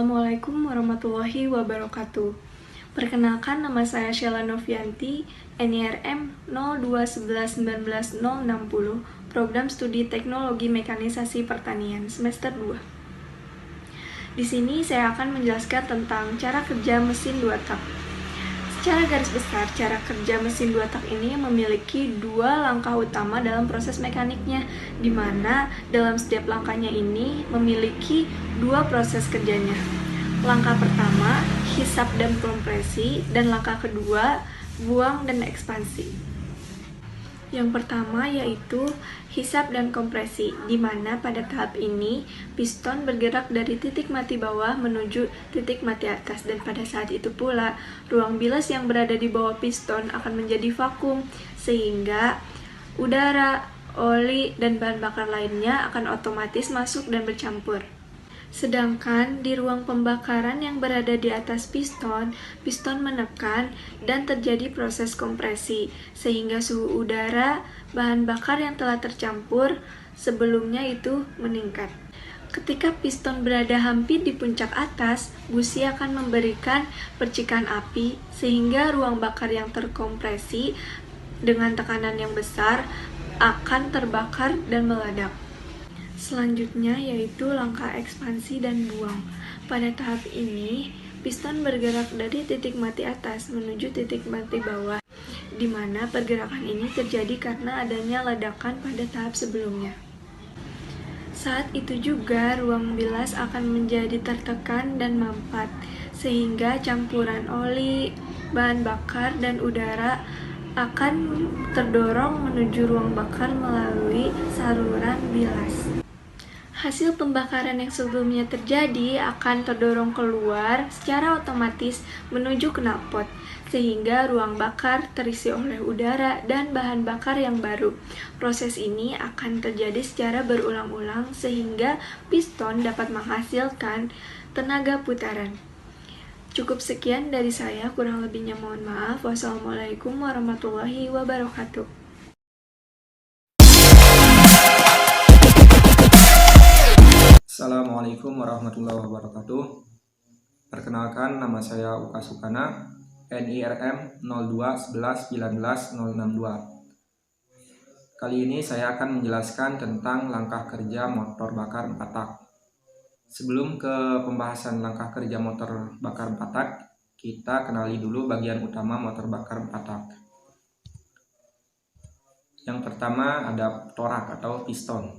Assalamualaikum warahmatullahi wabarakatuh. Perkenalkan, nama saya Sheila Novianti, NIRM 021191060, Program Studi Teknologi Mekanisasi Pertanian semester 2. Di sini saya akan menjelaskan tentang cara kerja mesin 2 tak. Secara garis besar, cara kerja mesin 2 tak ini memiliki dua langkah utama dalam proses mekaniknya, di mana dalam setiap langkahnya ini memiliki dua proses kerjanya. Langkah pertama, hisap dan kompresi, dan langkah kedua, buang dan ekspansi. Yang pertama yaitu hisap dan kompresi, di mana pada tahap ini piston bergerak dari titik mati bawah menuju titik mati atas, dan pada saat itu pula ruang bilas yang berada di bawah piston akan menjadi vakum, sehingga udara, oli, dan bahan bakar lainnya akan otomatis masuk dan bercampur. Sedangkan di ruang pembakaran yang berada di atas piston, piston menekan dan terjadi proses kompresi, sehingga suhu udara, bahan bakar yang telah tercampur sebelumnya itu meningkat. Ketika piston berada hampir di puncak atas, busi akan memberikan percikan api, sehingga ruang bakar yang terkompresi dengan tekanan yang besar akan terbakar dan meledak. Selanjutnya yaitu langkah ekspansi dan buang. Pada tahap ini, piston bergerak dari titik mati atas menuju titik mati bawah, di mana pergerakan ini terjadi karena adanya ledakan pada tahap sebelumnya. Saat itu juga ruang bilas akan menjadi tertekan dan mampat, sehingga campuran oli, bahan bakar, dan udara akan terdorong menuju ruang bakar melalui saluran bilas. Hasil pembakaran yang sebelumnya terjadi akan terdorong keluar secara otomatis menuju knalpot, sehingga ruang bakar terisi oleh udara dan bahan bakar yang baru. Proses ini akan terjadi secara berulang-ulang sehingga piston dapat menghasilkan tenaga putaran. Cukup sekian dari saya, kurang lebihnya mohon maaf. Wassalamualaikum warahmatullahi wabarakatuh. Assalamualaikum warahmatullahi wabarakatuh. Perkenalkan, nama saya Uka Sukana, NIRM 021191062. Kali ini saya akan menjelaskan tentang langkah kerja motor bakar 4 tak. Sebelum ke pembahasan langkah kerja motor bakar 4 tak, kita kenali dulu bagian utama motor bakar 4 tak. Yang pertama ada torak atau piston.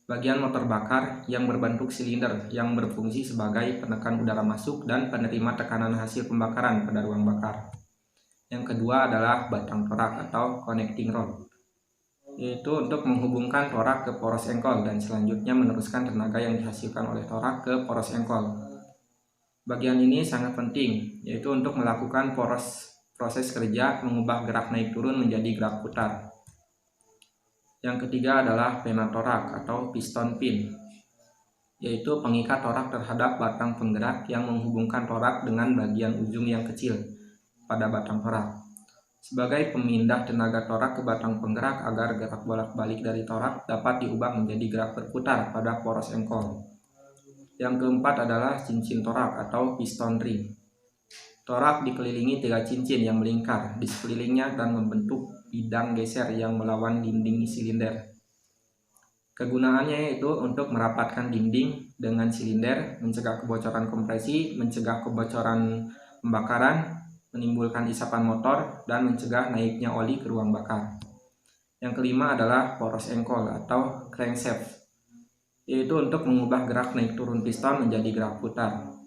Bagian motor bakar yang berbentuk silinder yang berfungsi sebagai penekan udara masuk dan penerima tekanan hasil pembakaran pada ruang bakar. Yang kedua adalah batang torak atau connecting rod, yaitu untuk menghubungkan torak ke poros engkol dan selanjutnya meneruskan tenaga yang dihasilkan oleh torak ke poros engkol. Bagian ini sangat penting, yaitu untuk melakukan proses kerja mengubah gerak naik turun menjadi gerak putar. Yang ketiga adalah pena torak atau piston pin, yaitu pengikat torak terhadap batang penggerak yang menghubungkan torak dengan bagian ujung yang kecil pada batang torak, sebagai pemindah tenaga torak ke batang penggerak agar gerak bolak-balik dari torak dapat diubah menjadi gerak berputar pada poros engkol. Yang keempat adalah cincin torak atau piston ring. Torak dikelilingi 3 cincin yang melingkar di sekelilingnya dan membentuk bidang geser yang melawan dinding silinder. Kegunaannya yaitu untuk merapatkan dinding dengan silinder, mencegah kebocoran kompresi, mencegah kebocoran pembakaran, menimbulkan isapan motor, dan mencegah naiknya oli ke ruang bakar. Yang kelima adalah poros engkol atau crankshaft, yaitu untuk mengubah gerak naik turun piston menjadi gerak putar.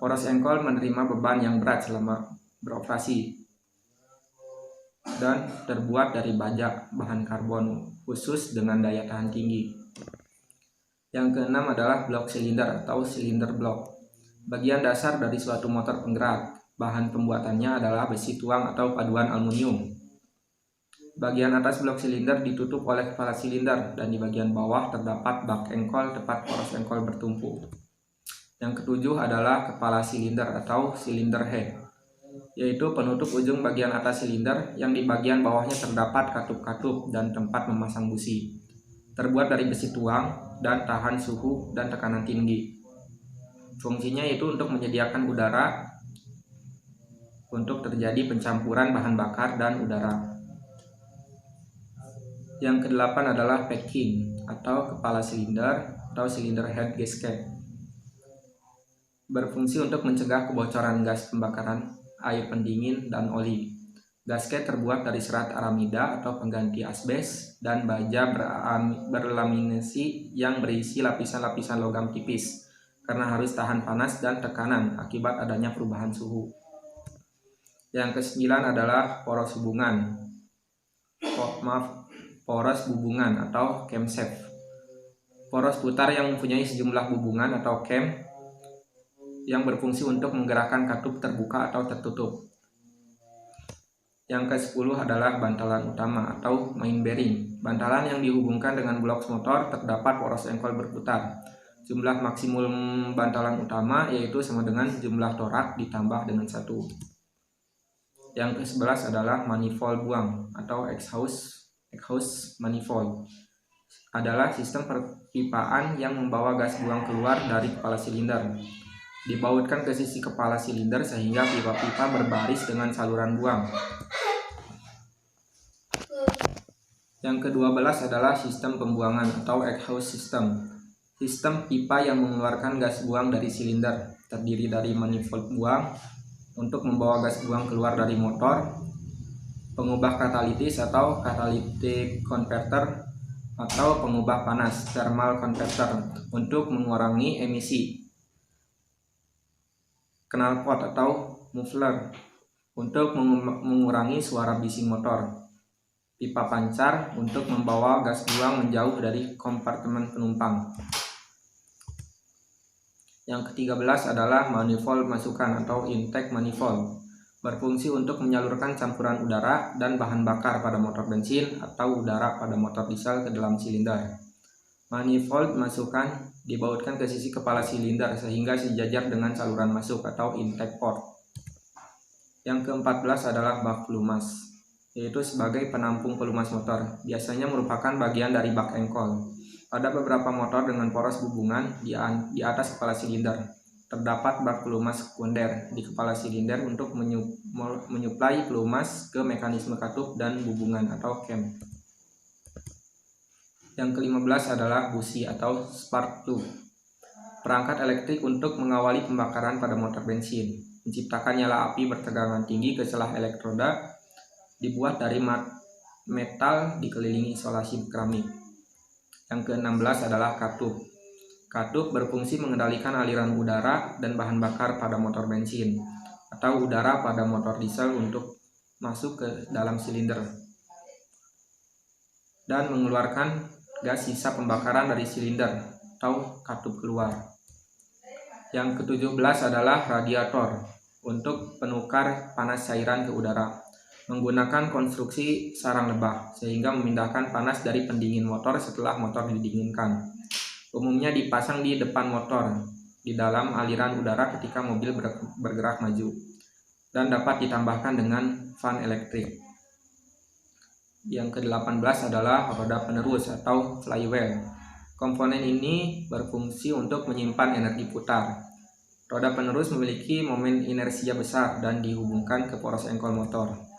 Poros engkol menerima beban yang berat selama beroperasi dan terbuat dari baja bahan karbon khusus dengan daya tahan tinggi. Yang keenam adalah blok silinder atau silinder blok. Bagian dasar dari suatu motor penggerak. Bahan pembuatannya adalah besi tuang atau paduan aluminium. Bagian atas blok silinder ditutup oleh kepala silinder dan di bagian bawah terdapat bak engkol tempat poros engkol bertumpu. Yang ketujuh adalah kepala silinder atau silinder head, yaitu penutup ujung bagian atas silinder yang di bagian bawahnya terdapat katup-katup dan tempat memasang busi. Terbuat dari besi tuang dan tahan suhu dan tekanan tinggi. Fungsinya yaitu untuk menyediakan udara untuk terjadi pencampuran bahan bakar dan udara. Yang kedelapan adalah packing atau kepala silinder atau cylinder head gasket. Berfungsi untuk mencegah kebocoran gas pembakaran, air pendingin, dan oli. Gasket terbuat dari serat aramida atau pengganti asbes dan baja berlaminasi yang berisi lapisan-lapisan logam tipis karena harus tahan panas dan tekanan akibat adanya perubahan suhu. Yang kesembilan adalah poros hubungan. Poros bubungan atau camshaft. Poros putar yang mempunyai sejumlah bubungan atau cam yang berfungsi untuk menggerakkan katup terbuka atau tertutup. Yang ke-10 adalah bantalan utama atau main bearing. Bantalan yang dihubungkan dengan blok motor terdapat poros engkol berputar. Jumlah maksimum bantalan utama yaitu sama dengan jumlah torak ditambah dengan 1. Yang ke-11 adalah manifold buang atau exhaust manifold. Adalah sistem perpipaan yang membawa gas buang keluar dari kepala silinder. Dibautkan ke sisi kepala silinder sehingga pipa-pipa berbaris dengan saluran buang. Yang ke-12 adalah sistem pembuangan atau exhaust system. Sistem pipa yang mengeluarkan gas buang dari silinder, terdiri dari manifold buang untuk membawa gas buang keluar dari motor, pengubah katalitis atau catalytic converter, atau pengubah panas thermal converter untuk mengurangi emisi, knalpot atau muffler untuk mengurangi suara bising motor, pipa pancar untuk membawa gas buang menjauh dari kompartemen penumpang. Yang ke-13 adalah manifold masukan atau intake manifold. Berfungsi untuk menyalurkan campuran udara dan bahan bakar pada motor bensin atau udara pada motor diesel ke dalam silinder. Manifold masukan dibautkan ke sisi kepala silinder sehingga sejajar dengan saluran masuk atau intake port. Yang ke-14 adalah bak pelumas, yaitu sebagai penampung pelumas motor. Biasanya merupakan bagian dari bak engkol. Pada beberapa motor dengan poros hubungan di atas kepala silinder, terdapat bak pelumas sekunder di kepala silinder untuk menyuplai pelumas ke mekanisme katup dan hubungan atau cam. Yang ke-15 adalah busi atau spark plug. Perangkat elektrik untuk mengawali pembakaran pada motor bensin. Menciptakan nyala api bertegangan tinggi ke celah elektroda, dibuat dari metal dikelilingi isolasi keramik. Yang ke-16 adalah katup. Katup berfungsi mengendalikan aliran udara dan bahan bakar pada motor bensin atau udara pada motor diesel untuk masuk ke dalam silinder dan mengeluarkan gas sisa pembakaran dari silinder atau katup keluar. Yang ke-17 adalah radiator untuk penukar panas cairan ke udara. Menggunakan konstruksi sarang lebah sehingga memindahkan panas dari pendingin motor setelah motor didinginkan. Umumnya dipasang di depan motor di dalam aliran udara ketika mobil bergerak maju dan dapat ditambahkan dengan fan elektrik. Yang ke-18 adalah roda penerus atau flywheel. Komponen ini berfungsi untuk menyimpan energi putar. Roda penerus memiliki momen inersia besar dan dihubungkan ke poros engkol motor.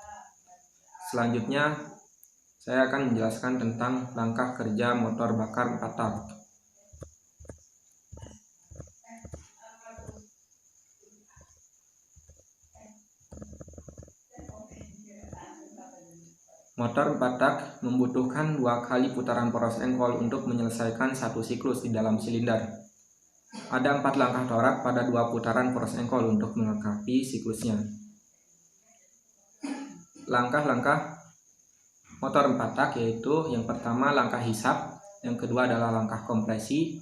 Selanjutnya, saya akan menjelaskan tentang langkah kerja motor bakar 4 tak. Motor 4 tak membutuhkan 2 kali putaran poros engkol untuk menyelesaikan satu siklus di dalam silinder. Ada 4 langkah torak pada 2 putaran poros engkol untuk melengkapi siklusnya. Langkah-langkah motor 4 tak yaitu yang pertama langkah hisap, yang kedua adalah langkah kompresi,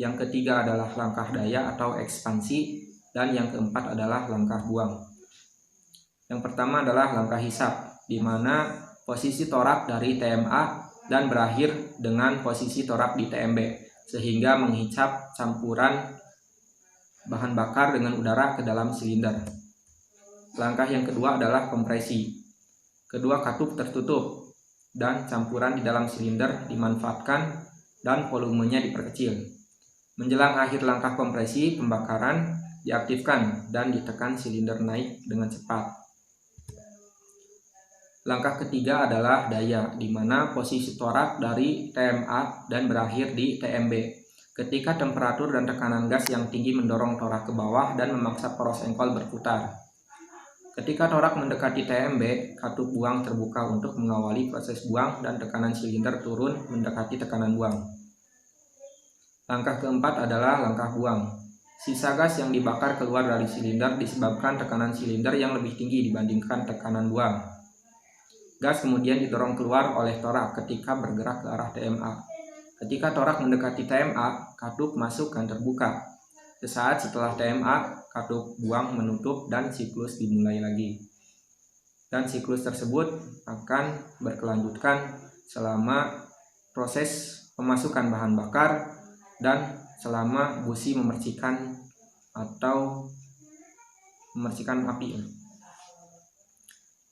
yang ketiga adalah langkah daya atau ekspansi, dan yang keempat adalah langkah buang. Yang pertama adalah langkah hisap, di mana posisi torak dari TMA dan berakhir dengan posisi torak di TMB, sehingga menghisap campuran bahan bakar dengan udara ke dalam silinder. Langkah yang kedua adalah kompresi. Kedua katup tertutup dan campuran di dalam silinder dimanfaatkan dan volumenya diperkecil. Menjelang akhir langkah kompresi, pembakaran diaktifkan dan ditekan silinder naik dengan cepat. Langkah ketiga adalah daya, di mana posisi torak dari TMA dan berakhir di TMB. Ketika temperatur dan tekanan gas yang tinggi mendorong torak ke bawah dan memaksa poros engkol berputar. Ketika torak mendekati TMB, katup buang terbuka untuk mengawali proses buang dan tekanan silinder turun mendekati tekanan buang. Langkah keempat adalah langkah buang. Sisa gas yang dibakar keluar dari silinder disebabkan tekanan silinder yang lebih tinggi dibandingkan tekanan buang. Gas kemudian didorong keluar oleh torak ketika bergerak ke arah TMA. Ketika torak mendekati TMA, katup masuk dan terbuka. Sesaat setelah TMA, katup buang menutup dan siklus dimulai lagi. Dan siklus tersebut akan berkelanjutan selama proses pemasukan bahan bakar dan selama busi memercikan atau memercikan api.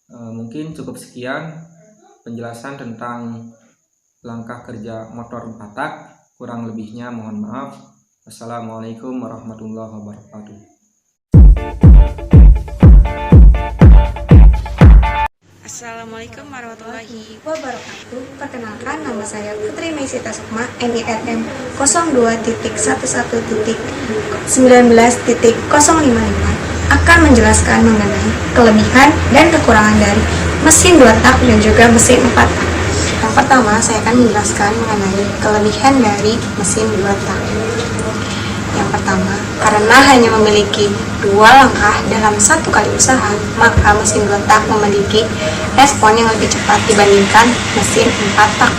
Mungkin cukup sekian penjelasan tentang langkah kerja motor 4 tak. Kurang lebihnya mohon maaf. Wassalamualaikum warahmatullahi wabarakatuh. Assalamualaikum warahmatullahi wabarakatuh. Perkenalkan, nama saya Putri Meisita Sukma, NIRM 02.11.19.055 akan menjelaskan mengenai kelebihan dan kekurangan dari mesin 2 tak dan juga mesin 4 tak. Yang pertama, saya akan menjelaskan mengenai kelebihan dari mesin 2 tak. Yang pertama, karena hanya memiliki 2 langkah dalam 1 kali usaha, maka mesin 2 tak memiliki respon yang lebih cepat dibandingkan mesin 4 tak.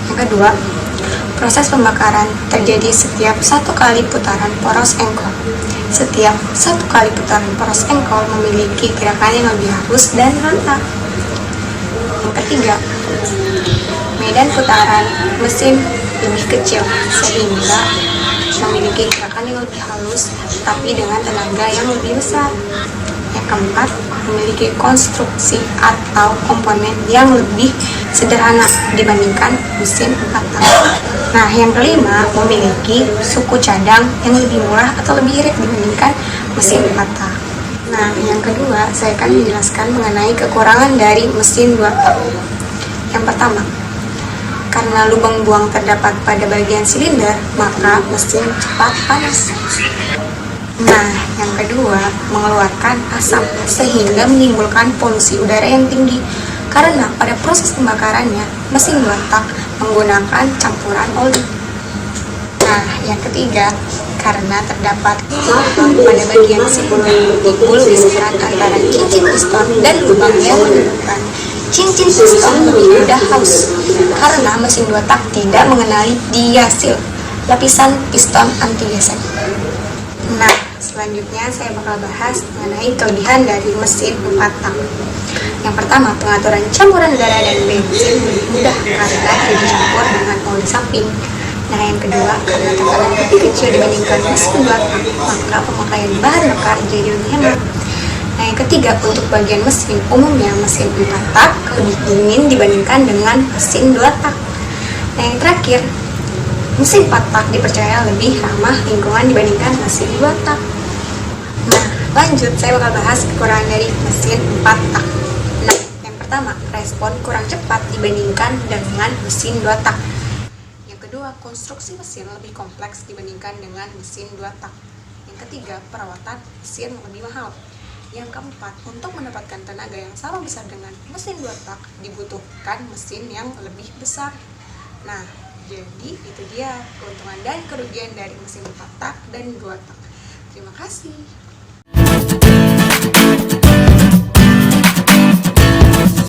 Yang kedua, proses pembakaran terjadi setiap 1 kali putaran poros engkol. Setiap 1 kali putaran poros engkol memiliki gerakan yang lebih halus dan rata. Yang ketiga, medan putaran mesin lebih kecil sehingga memiliki gerakan yang lebih halus tapi dengan tenaga yang lebih besar. Yang keempat, memiliki konstruksi atau komponen yang lebih sederhana dibandingkan mesin 4 tak. Nah, yang kelima, memiliki suku cadang yang lebih murah atau lebih irit dibandingkan mesin 4 tak. Nah, yang kedua, saya akan menjelaskan mengenai kekurangan dari mesin 2 tak. Yang pertama, karena lubang buang terdapat pada bagian silinder, maka mesin cepat panas. Nah, yang kedua, mengeluarkan asap sehingga menimbulkan polusi udara yang tinggi. Karena pada proses pembakarannya, mesin 2 tak menggunakan campuran oli. Nah, yang ketiga, karena terdapat lubang pada bagian silinder, timbul gesekan antara cincin piston dan lubang yang menyebabkan cincin piston lebih mudah haus. Karena mesin 2 tak tidak mengenali diasil, lapisan piston anti gesek. Nah, selanjutnya saya bakal bahas mengenai kelebihan dari mesin 4 tak. Yang pertama, pengaturan campuran udara dan bensin lebih mudah karena tidak dicampur dengan oli samping. Nah, yang kedua, karena tekanan lebih kecil dibandingkan mesin 2 tak, maka pemakaian bahan bakar jadi lebih hemat. Nah, yang ketiga, untuk bagian mesin, umumnya mesin 4 tak lebih dingin dibandingkan dengan mesin 2 tak. Nah, yang terakhir, mesin 4 tak dipercaya lebih ramah lingkungan dibandingkan mesin 2 tak. Nah, lanjut, saya bakal bahas kekurangan dari mesin 4 tak. Nah, yang pertama, respon kurang cepat dibandingkan dengan mesin 2 tak. Yang kedua, konstruksi mesin lebih kompleks dibandingkan dengan mesin 2 tak. Yang ketiga, perawatan mesin lebih mahal. Yang keempat, untuk mendapatkan tenaga yang sama besar dengan mesin 2 tak, dibutuhkan mesin yang lebih besar. Nah, jadi itu dia keuntungan dan kerugian dari mesin 4 tak dan 2 tak. Terima kasih.